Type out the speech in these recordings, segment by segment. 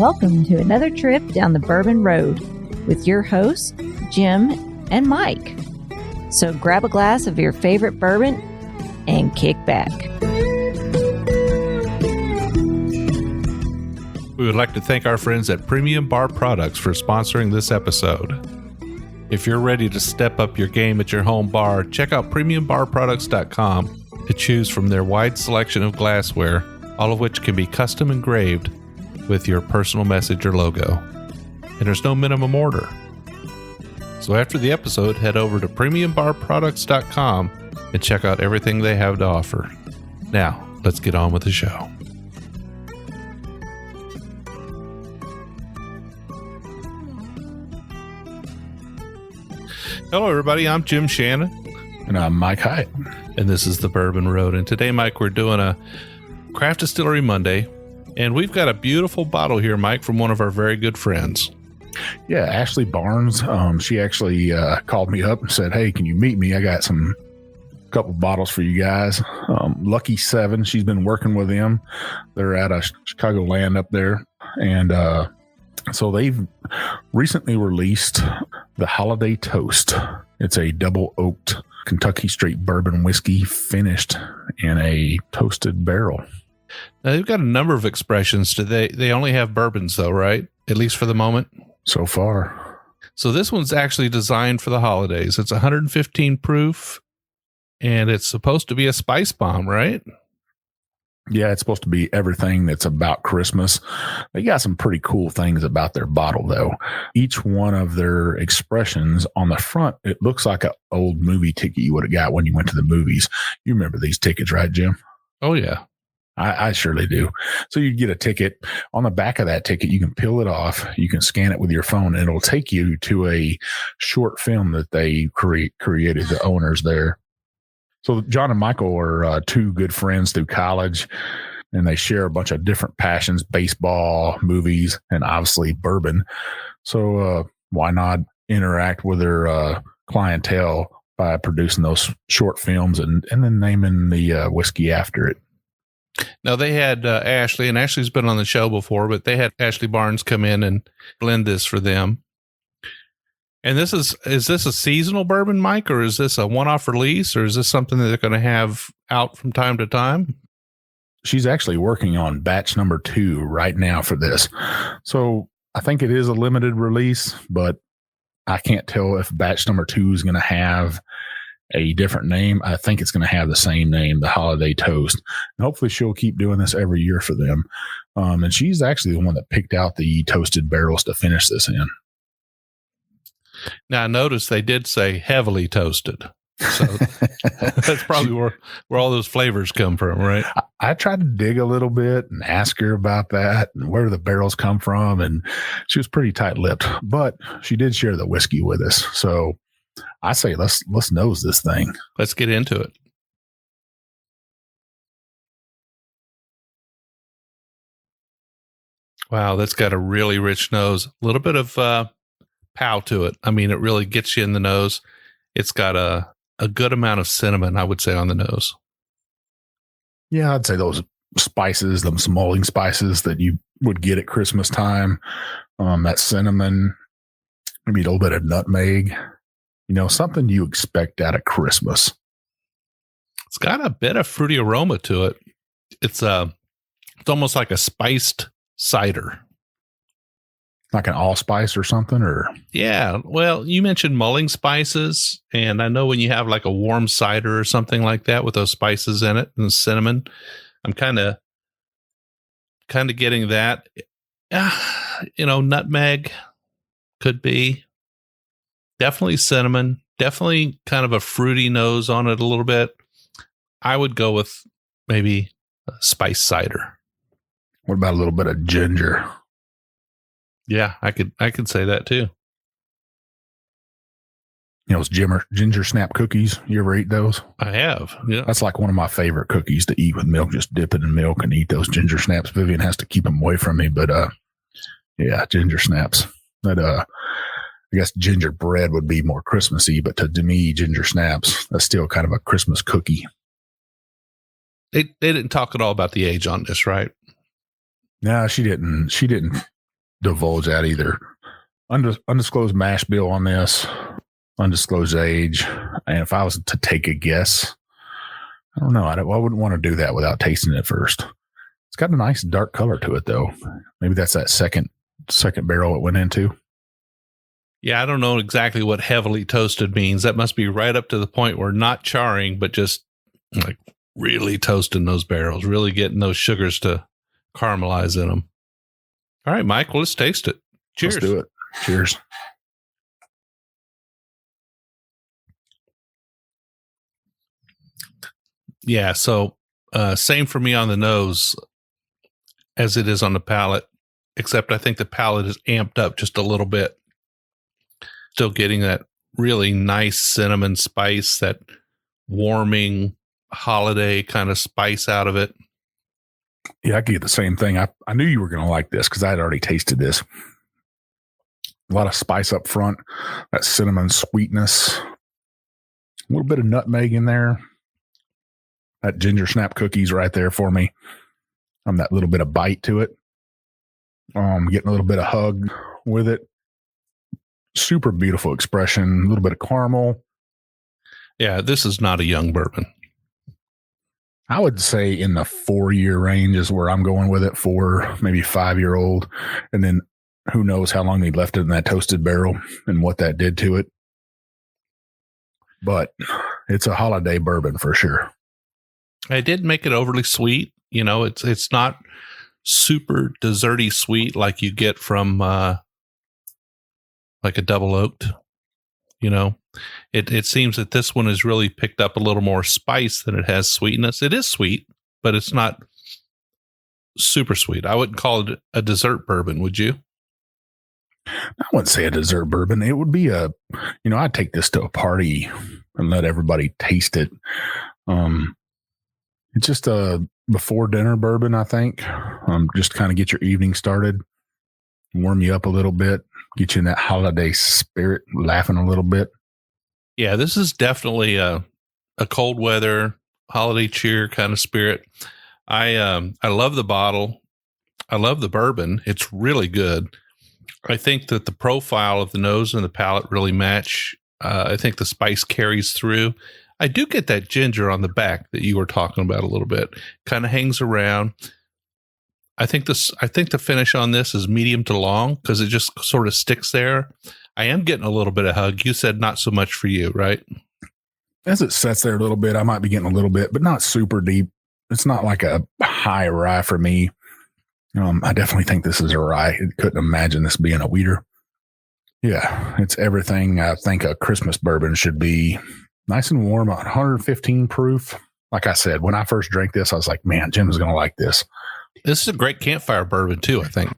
Welcome to another trip down the Bourbon Road with your hosts, Jim and Mike. So grab a glass of your favorite bourbon and kick back. We would like to thank our friends at Premium Bar Products for sponsoring this episode. If you're ready to step up your game at your home bar, check out PremiumBarProducts.com to choose from their wide selection of glassware, all of which can be custom engraved with your personal message or logo. And there's no minimum order. So after the episode, head over to PremiumBarProducts.com and check out everything they have to offer. Now, let's get on with the show. Hello, everybody. I'm Jim Shannon. And I'm Mike Hyatt. And this is the Bourbon Road. And today, Mike, we're doing a Craft Distillery Monday. And we've got a beautiful bottle here, Mike, from one of our very good friends. Yeah, Ashely Barnes. She actually called me up and said, hey, can you meet me? I got some couple bottles for you guys. Lucky 7. She's been working with them. They're at a Chicago land up there. And so they've recently released the Holiday Toast. It's a double oaked Kentucky straight bourbon whiskey finished in a toasted barrel. Now, they've got a number of expressions. They only have bourbons, though, right? At least for the moment. So far. So this one's actually designed for the holidays. It's 115 proof, and it's supposed to be a spice bomb, right? Yeah, it's supposed to be everything that's about Christmas. They got some pretty cool things about their bottle, though. Each one of their expressions on the front, it looks like an old movie ticket you would have got when you went to the movies. You remember these tickets, right, Jim? Oh, yeah. I surely do. So you get a ticket. On the back of that ticket, you can peel it off. You can scan it with your phone, and it'll take you to a short film that they created, the owners there. So John and Michael are two good friends through college, and they share a bunch of different passions, baseball, movies, and obviously bourbon. So why not interact with their clientele by producing those short films and then naming the whiskey after it? Now, they had Ashely, and Ashley's been on the show before, but they had Ashely Barnes come in and blend this for them. And is this a seasonal bourbon, Mike, or is this a one-off release, or is this something that they're going to have out from time to time? She's actually working on batch number 2 right now for this. So I think it is a limited release, but I can't tell if batch number 2 is going to have a different name. I think it's going to have the same name, the Holiday Toast. And hopefully she'll keep doing this every year for them. And she's actually the one that picked out the toasted barrels to finish this in. Now, I noticed they did say heavily toasted. So that's probably where all those flavors come from, right? I tried to dig a little bit and ask her about that and where the barrels come from. And she was pretty tight-lipped, but she did share the whiskey with us. So I say, let's nose this thing. Let's get into it. Wow, that's got a really rich nose. A little bit of pow to it. I mean, it really gets you in the nose. It's got a good amount of cinnamon, I would say, on the nose. Yeah, I'd say those spices, them mulling spices that you would get at Christmas time, that cinnamon, maybe a little bit of nutmeg. You know, something you expect out of Christmas. It's got a bit of fruity aroma to it. It's almost like a spiced cider. Like an allspice or something, or? Yeah, well, you mentioned mulling spices, and I know when you have like a warm cider or something like that with those spices in it and cinnamon, I'm kind of getting that. Nutmeg could be. Definitely cinnamon, definitely kind of a fruity nose on it a little bit. I would go with maybe a spice cider. What about a little bit of ginger? Yeah, I could say that too. You know, those ginger snap cookies. You ever eat those? I have. Yeah. That's like one of my favorite cookies to eat with milk. Just dip it in milk and eat those ginger snaps. Vivian has to keep them away from me, but yeah, ginger snaps. That I guess gingerbread would be more Christmassy, but to me, ginger snaps, that's still kind of a Christmas cookie. They didn't talk at all about the age on this, right? No, she didn't divulge that either. Undisclosed mash bill on this, undisclosed age. And if I was to take a guess, I don't know. I wouldn't want to do that without tasting it first. It's got a nice dark color to it, though. Maybe that's that second barrel it went into. Yeah, I don't know exactly what heavily toasted means. That must be right up to the point where not charring, but just like really toasting those barrels, really getting those sugars to caramelize in them. All right, Mike, well, let's taste it. Cheers. Let's do it. Cheers. Yeah, so same for me on the nose as it is on the palate, except I think the palate is amped up just a little bit. Still getting that really nice cinnamon spice, that warming holiday kind of spice out of it. Yeah, I get the same thing. I knew you were going to like this because I had already tasted this. A lot of spice up front, that cinnamon sweetness, a little bit of nutmeg in there, that ginger snap cookies right there for me. That little bit of bite to it. Getting a little bit of hug with it. Super beautiful expression, a little bit of caramel. Yeah, this is not a young bourbon. I would say in the 4-year range is where I'm going with it, 4, maybe 5-year-old. And then who knows how long they left it in that toasted barrel and what that did to it. But it's a holiday bourbon for sure. I did make it overly sweet. You know, it's not super desserty sweet like you get from like a double oaked. You know, it seems that this one has really picked up a little more spice than it has sweetness. It is sweet, but it's not super sweet. I wouldn't call it a dessert bourbon, would you? I wouldn't say a dessert bourbon. It would be I'd take this to a party and let everybody taste it. It's just a before dinner bourbon, I think. Just kind of get your evening started, warm you up a little bit, get you in that holiday spirit, laughing a little bit. Yeah, this is definitely a cold weather holiday cheer kind of spirit. I love the bottle. I love the bourbon. It's really good. I think that the profile of the nose and the palate really match. I think the spice carries through. I do get that ginger on the back that you were talking about a little bit. Kind of hangs around. I think the finish on this is medium to long because it just sort of sticks there. I am getting a little bit of hug. You said not so much for you, right? As it sets there a little bit, I might be getting a little bit, but not super deep. It's not like a high rye for me. I definitely think this is a rye. I couldn't imagine this being a wheater. Yeah, it's everything I think a Christmas bourbon should be. Nice and warm, 115 proof. Like I said, when I first drank this, I was like, man, Jim's going to like this. This is a great campfire bourbon too, I think.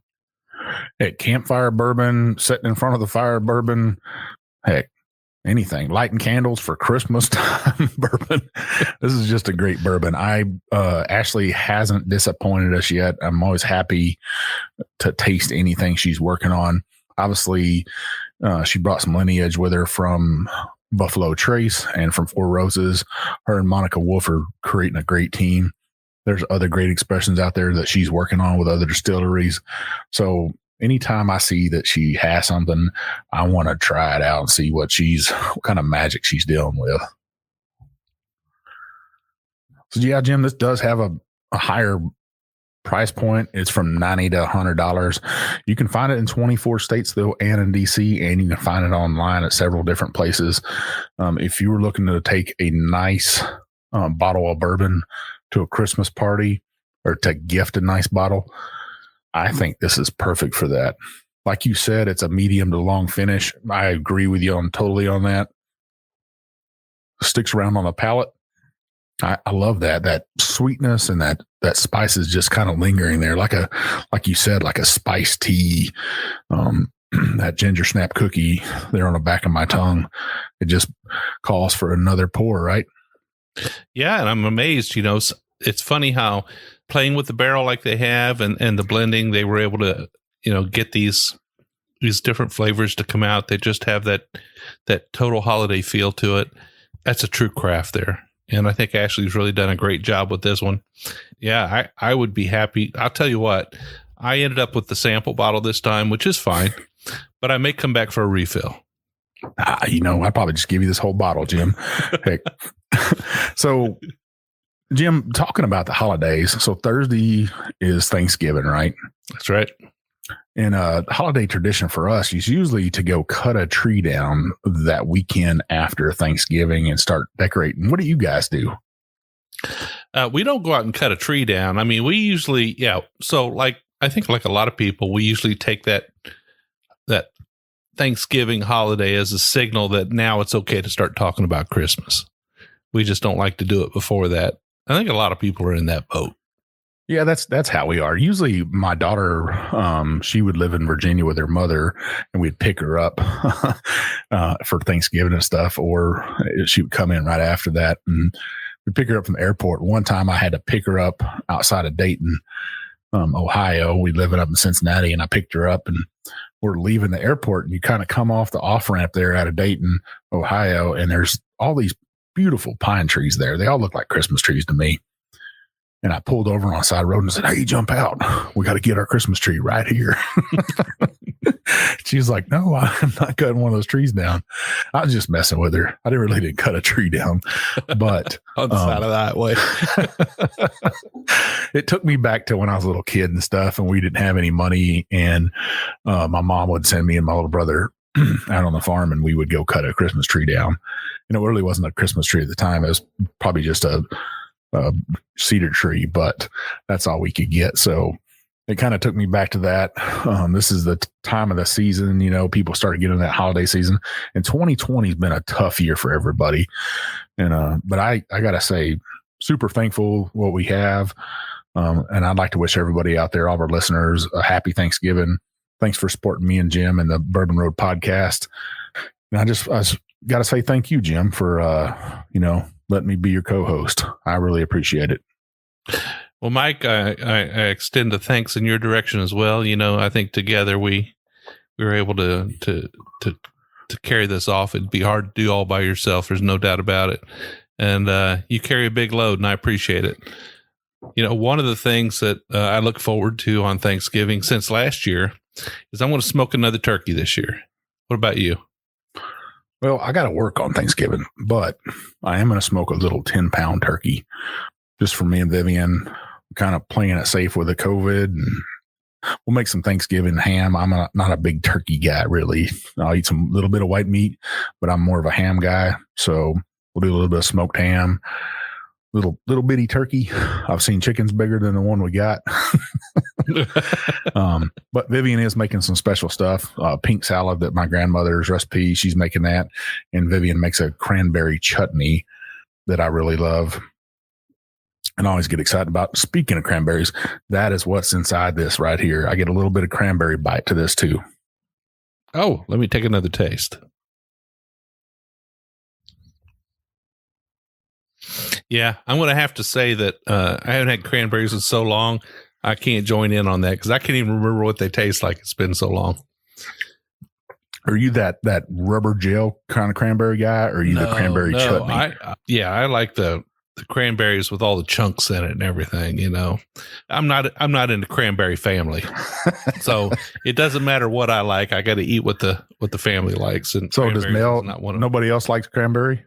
Heck, campfire bourbon, sitting in front of the fire bourbon. Heck, anything. Lighting candles for Christmas time bourbon. This is just a great bourbon. Ashely hasn't disappointed us yet. I'm always happy to taste anything she's working on. Obviously, she brought some lineage with her from Buffalo Trace and from Four Roses. Her and Monica Wolf are creating a great team. There's other great expressions out there that she's working on with other distilleries. So anytime I see that she has something, I want to try it out and see what kind of magic she's dealing with. So yeah, Jim, this does have a higher price point. It's from $90 to $100. You can find it in 24 states though, and in DC, and you can find it online at several different places. If you were looking to take a nice bottle of bourbon to a Christmas party or to gift a nice bottle, I think this is perfect for that. Like you said, it's a medium to long finish. I agree with you totally on that. Sticks around on the palate. I love that sweetness and that spice is just kind of lingering there, like you said, like a spiced tea. That ginger snap cookie there on the back of my tongue, it just calls for another pour, right? Yeah, and I'm amazed. You know, it's funny how playing with the barrel like they have and the blending, they were able to, get these different flavors to come out. They just have that total holiday feel to it. That's a true craft there. And I think Ashely's really done a great job with this one. Yeah, I would be happy. I'll tell you what, I ended up with the sample bottle this time, which is fine, but I may come back for a refill. I'd probably just give you this whole bottle, Jim. Heck. So, Jim, talking about the holidays. So Thursday is Thanksgiving, right? That's right. And a holiday tradition for us is usually to go cut a tree down that weekend after Thanksgiving and start decorating. What do you guys do? We don't go out and cut a tree down. I mean, we usually, So I think like a lot of people, we usually take that Thanksgiving holiday as a signal that now it's okay to start talking about Christmas. We just don't like to do it before that. I think a lot of people are in that boat. Yeah, that's how we are. Usually my daughter, she would live in Virginia with her mother, and we'd pick her up for Thanksgiving and stuff, or she would come in right after that, and we'd pick her up from the airport. One time I had to pick her up outside of Dayton, Ohio. We live up in Cincinnati, and I picked her up, and we're leaving the airport, and you kind of come off the off-ramp there out of Dayton, Ohio, and there's all these beautiful pine trees there. They all look like Christmas trees to me. And I pulled over on the side of the road and said, "Hey, jump out. We got to get our Christmas tree right here." She was like, "No, I'm not cutting one of those trees down." I was just messing with her. I didn't cut a tree down, but on the side of that way. It took me back to when I was a little kid and stuff, and we didn't have any money. And my mom would send me and my little brother out on the farm, and we would go cut a Christmas tree down. And it really wasn't a Christmas tree at the time. It was probably just a cedar tree, but that's all we could get. So it kind of took me back to that. This is the time of the season, people started getting that holiday season, and 2020 has been a tough year for everybody. And, but I gotta say, super thankful what we have. And I'd like to wish everybody out there, all of our listeners, a happy Thanksgiving. Thanks for supporting me and Jim and the Bourbon Road podcast. And I just got to say thank you, Jim, for, letting me be your co-host. I really appreciate it. Well, Mike, I extend the thanks in your direction as well. I think together we were able to carry this off. It'd be hard to do all by yourself. There's no doubt about it. And you carry a big load, and I appreciate it. One of the things that I look forward to on Thanksgiving since last year is I want to smoke another turkey this year. What about you? Well, I got to work on Thanksgiving, but I am going to smoke a little 10-pound turkey just for me and Vivian, kind of playing it safe with the COVID. And we'll make some Thanksgiving ham. I'm not a big turkey guy, really. I'll eat some little bit of white meat, but I'm more of a ham guy. So we'll do a little bit of smoked ham, little bitty turkey. I've seen chickens bigger than the one we got. But Vivian is making some special stuff. Pink salad that my grandmother's recipe, she's making that. And Vivian makes a cranberry chutney that I really love and I always get excited about. Speaking of cranberries, that is what's inside this right here. I get a little bit of cranberry bite to this too. Oh, let me take another taste. Yeah, I'm going to have to say that I haven't had cranberries in so long. I can't join in on that because I can't even remember what they taste like. It's been so long. Are you that rubber gel kind of cranberry guy, or are you the cranberry chutney? I like the cranberries with all the chunks in it and everything. I'm not in the cranberry family, so it doesn't matter what I like. I got to eat what the family likes. And so does Mel? Nobody else likes cranberry.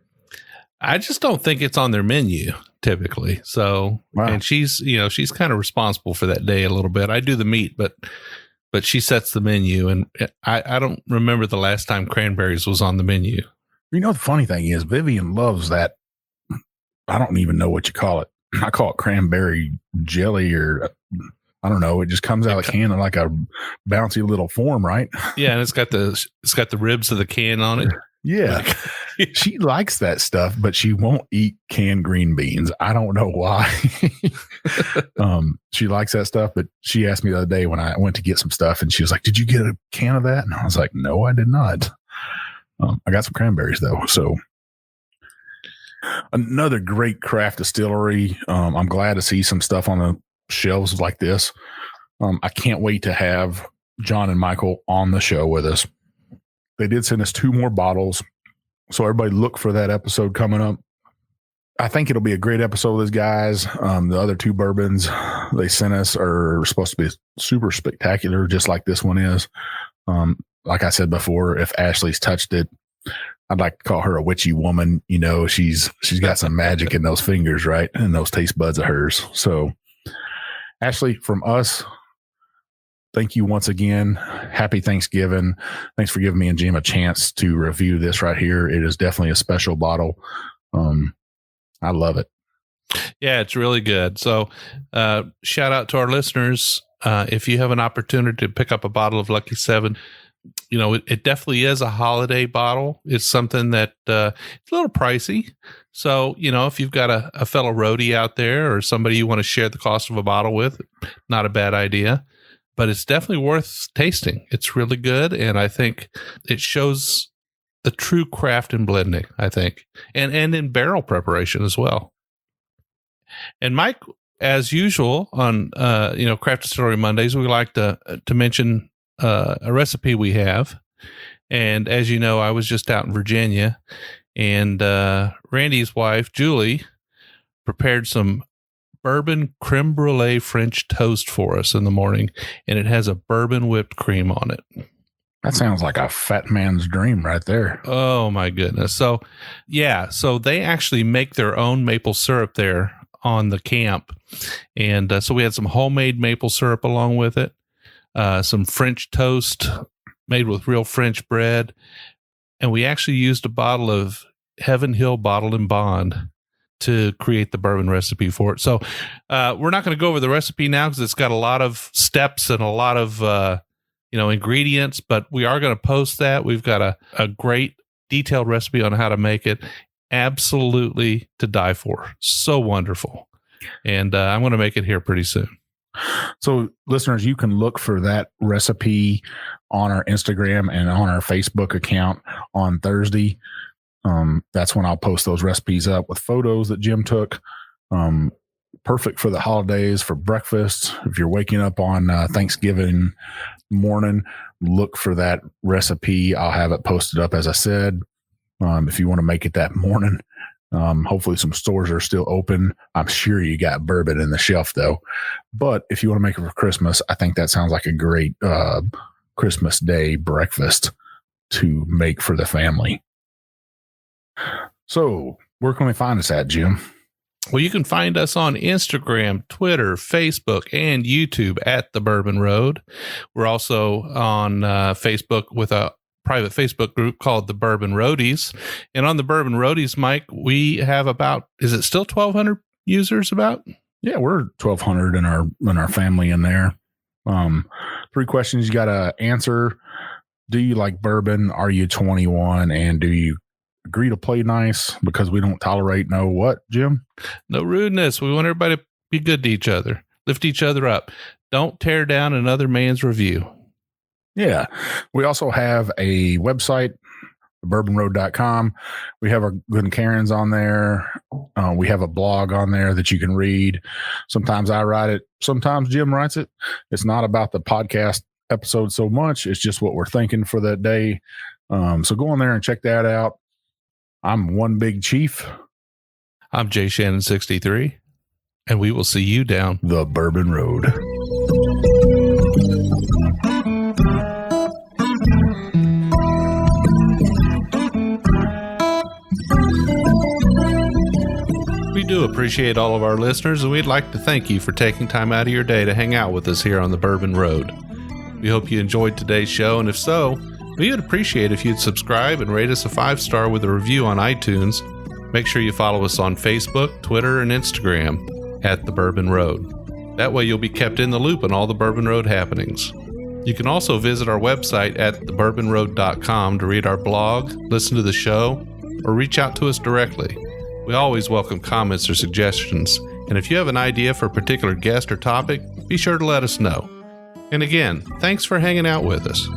I just don't think it's on their menu typically. So, wow. And she's kind of responsible for that day a little bit. I do the meat, but she sets the menu, and I don't remember the last time cranberries was on the menu. The funny thing is Vivian loves that. I don't even know what you call it. I call it cranberry jelly, or I don't know. It just comes out of the can in like a bouncy little form, right? Yeah. And it's got the ribs of the can on it. Yeah. She likes that stuff, but she won't eat canned green beans. I don't know why. She likes that stuff, but she asked me the other day when I went to get some stuff, and she was like, "Did you get a can of that?" And I was like, "No, I did not." I got some cranberries though. So another great craft distillery. I'm glad to see some stuff on the shelves like this. I can't wait to have John and Michael on the show with us. They did send us 2 more bottles. So everybody look for that episode coming up. I think it'll be a great episode with these guys. The other 2 bourbons they sent us are supposed to be super spectacular, just like this one is. Like I said before, if Ashley's touched it, I'd like to call her a witchy woman. You know, she's got some magic in those fingers, right? And those taste buds of hers. So, Ashley, from us, thank you once again. Happy Thanksgiving. Thanks for giving me and Jim a chance to review this right here. It is definitely a special bottle. I love it. Yeah, it's really good. So shout out to our listeners. If you have an opportunity to pick up a bottle of Lucky 7, you know, it definitely is a holiday bottle. It's something that it's a little pricey. So, you know, if you've got a fellow roadie out there or somebody you want to share the cost of a bottle with, not a bad idea. But it's definitely worth tasting. It's really good, and I think it shows the true craft in blending, I think, and in barrel preparation as well. And Mike, as usual on Craft Distillery Mondays, we like to mention a recipe we have. And as you know, I was just out in Virginia, and Randy's wife Julie prepared some bourbon creme brulee French toast for us in the morning, and it has a bourbon whipped cream on it. That sounds like a fat man's dream right there. Oh my goodness. So yeah, so they actually make their own maple syrup there on the camp. And so we had some homemade maple syrup along with it, some French toast made with real French bread. And we actually used a bottle of Heaven Hill Bottled and Bond to create the bourbon recipe for it. So we're not going to go over the recipe now because it's got a lot of steps and a lot of ingredients, but we are going to post that. We've got a great detailed recipe on how to make it. Absolutely to die for. So wonderful. And I'm going to make it here pretty soon. So listeners, you can look for that recipe on our Instagram and on our Facebook account on Thursday. That's when I'll post those recipes up with photos that Jim took. Perfect for the holidays, for breakfast. If you're waking up on Thanksgiving morning, look for that recipe. I'll have it posted up, as I said. If you want to make it that morning, hopefully some stores are still open. I'm sure you got bourbon in the shelf though. But if you want to make it for Christmas, I think that sounds like a great Christmas Day breakfast to make for the family. So where can we find us at, Jim? Well, you can find us on Instagram, Twitter, Facebook, and YouTube at The Bourbon Road. We're also on Facebook with a private Facebook group called The Bourbon Roadies. And on The Bourbon Roadies, Mike, we have about, is it still 1,200 users about? Yeah, we're 1,200 in our family in there. 3 questions you got to answer. Do you like bourbon? Are you 21? And do you agree to play nice? Because we don't tolerate no what, Jim? No rudeness. We want everybody to be good to each other. Lift each other up. Don't tear down another man's review. Yeah. We also have a website, bourbonroad.com. We have our Good and Karen's on there. We have a blog on there that you can read. Sometimes I write it. Sometimes Jim writes it. It's not about the podcast episode so much. It's just what we're thinking for that day. So go on there and check that out. I'm One Big Chief. I'm Jay Shannon 63, and we will see you down the Bourbon Road. We do appreciate all of our listeners, and we'd like to thank you for taking time out of your day to hang out with us here on the Bourbon Road. We hope you enjoyed today's show, and if so, we would appreciate if you'd subscribe and rate us a 5-star with a review on iTunes. Make sure you follow us on Facebook, Twitter, and Instagram at The Bourbon Road. That way you'll be kept in the loop on all the Bourbon Road happenings. You can also visit our website at thebourbonroad.com to read our blog, listen to the show, or reach out to us directly. We always welcome comments or suggestions, and if you have an idea for a particular guest or topic, be sure to let us know. And again, thanks for hanging out with us.